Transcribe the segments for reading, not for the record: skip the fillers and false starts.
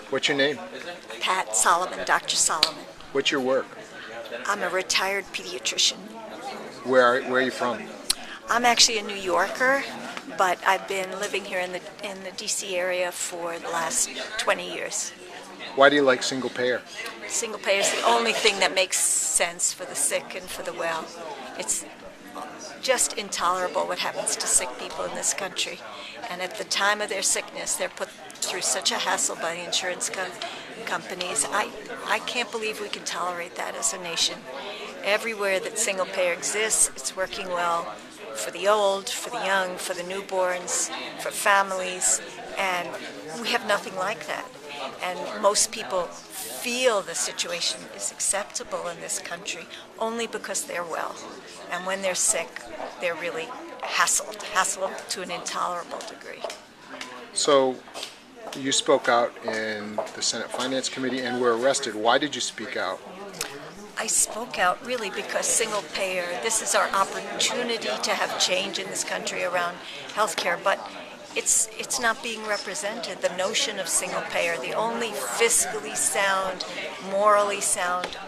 What's your name? Pat Solomon, Dr. Solomon. What's your work? I'm a retired pediatrician. Where are you from? I'm actually a New Yorker, but I've been living here in the D.C. area for the last 20 years. Why do you like single payer? Single payer is the only thing that makes sense for the sick and for the well. It's just intolerable what happens to sick people in this country. And at the time of their sickness, they're put through such a hassle by the insurance companies. I can't believe we can tolerate that as a nation. Everywhere that single payer exists, it's working well for the old, for the young, for the newborns, for families, and we have nothing like that. And most people feel the situation is acceptable in this country only because they're well. And when they're sick, they're really hassled to an intolerable degree. So you spoke out in the Senate Finance Committee and were arrested. Why did you speak out? I spoke out really because single payer, this is our opportunity to have change in this country around health care, but it's not being represented. The notion of single payer, the only fiscally sound, morally sound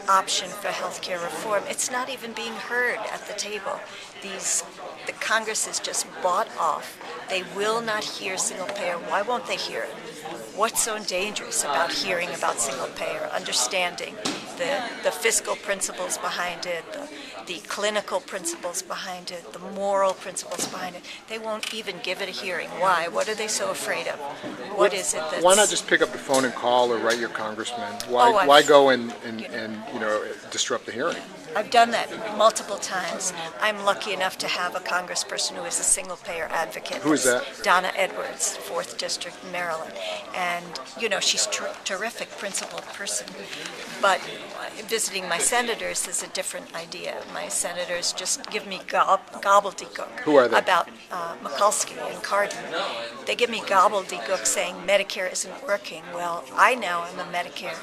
option for health care reform, it's not even being heard at the table. The Congress is just bought off. They will not hear single payer. Why won't they hear it? What's so dangerous about hearing about single payer, understanding the fiscal principles behind it, the clinical principles behind it, the moral principles behind it? They won't even give it a hearing. Why? What are they so afraid of? What is it that's... Why not just pick up the phone and call or write your congressman? Why go and disrupt the hearing? I've done that multiple times. I'm lucky enough to have a congressperson who is a single-payer advocate. Who is that? Donna Edwards, 4th District in Maryland. And, she's a terrific, principled person. But visiting my senators is a different idea. My senators just give me gobbledygook. Who are they? About Mikulski and Cardin. They give me gobbledygook saying Medicare isn't working. Well, I now am a Medicare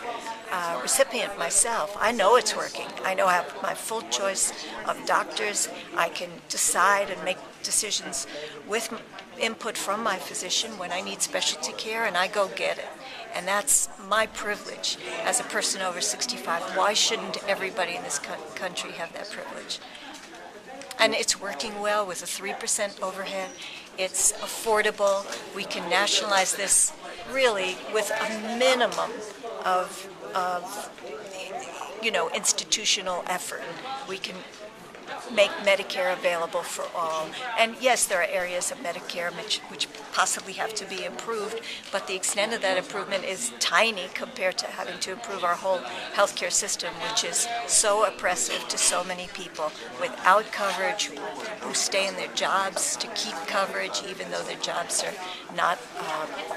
recipient myself. I know it's working. I know I have my full choice of doctors. I can decide and make decisions with input from my physician when I need specialty care, and I go get it. And that's my privilege as a person over 65. Why shouldn't everybody in this country have that privilege? And it's working well with a 3% overhead. It's affordable. We can nationalize this really with a minimum of institutional effort. We can make Medicare available for all. And yes, there are areas of Medicare which possibly have to be improved, but the extent of that improvement is tiny compared to having to improve our whole healthcare system, which is so oppressive to so many people without coverage, who stay in their jobs to keep coverage even though their jobs are not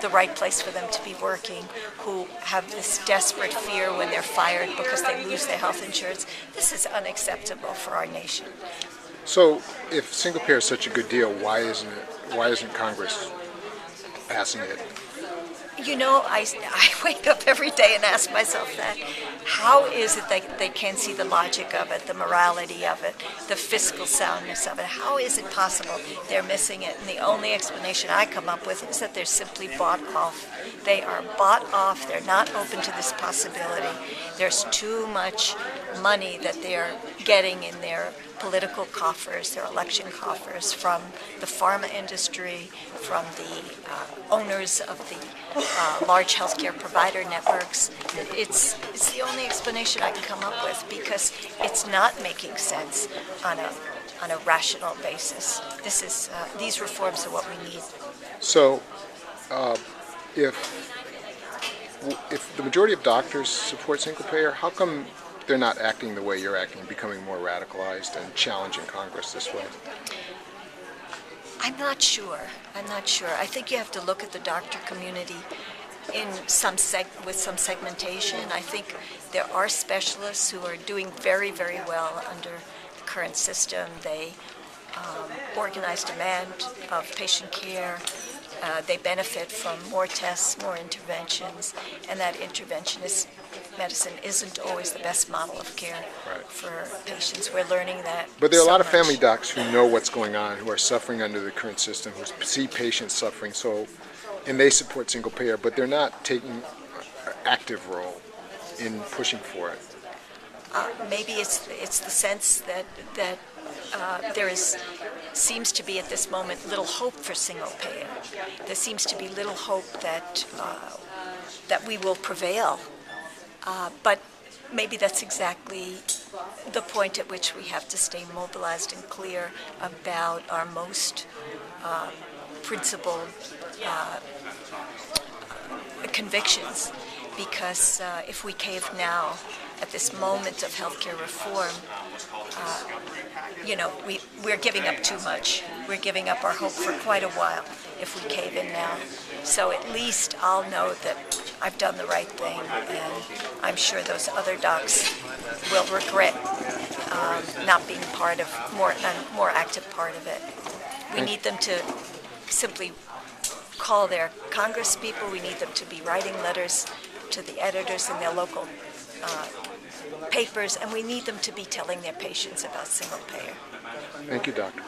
the right place for them to be working, who have this desperate fear when they're fired because they lose their health insurance. This is unacceptable for our nation. So, if single payer is such a good deal, why isn't Congress passing it? I wake up every day and ask myself that. How is it that they can't see the logic of it, the morality of it, the fiscal soundness of it? How is it possible they're missing it? And the only explanation I come up with is that they're simply bought off. They are bought off. They're not open to this possibility. There's too much money that they're getting in their political coffers, their election coffers, from the pharma industry, from the owners of the large healthcare provider networks. It's the only explanation I can come up with, because it's not making sense on a rational basis. These reforms are what we need. So, if the majority of doctors support single payer, how come they're not acting the way you're acting, becoming more radicalized and challenging Congress this way? I'm not sure. I think you have to look at the doctor community with some segmentation. I think there are specialists who are doing very, very well under the current system. They organize demand of patient care. They benefit from more tests, more interventions, and that interventionist medicine isn't always the best model of care for patients. We're learning that. But there are a lot of family docs who know what's going on, who are suffering under the current system, who see patients suffering. So and they support single payer, but they're not taking an active role in pushing for it. Maybe it's the sense that seems to be at this moment little hope for single payer. There seems to be little hope that we will prevail. But maybe that's exactly the point at which we have to stay mobilized and clear about our most principled convictions. Because if we cave now, at this moment of healthcare reform, we're giving up too much. We're giving up our hope for quite a while if we cave in now. So at least I'll know that I've done the right thing, and I'm sure those other docs will regret not being part of more active part of it. We need them to simply call their Congress people. We need them to be writing letters to the editors in their local papers, and we need them to be telling their patients about single payer. Thank you, Doctor.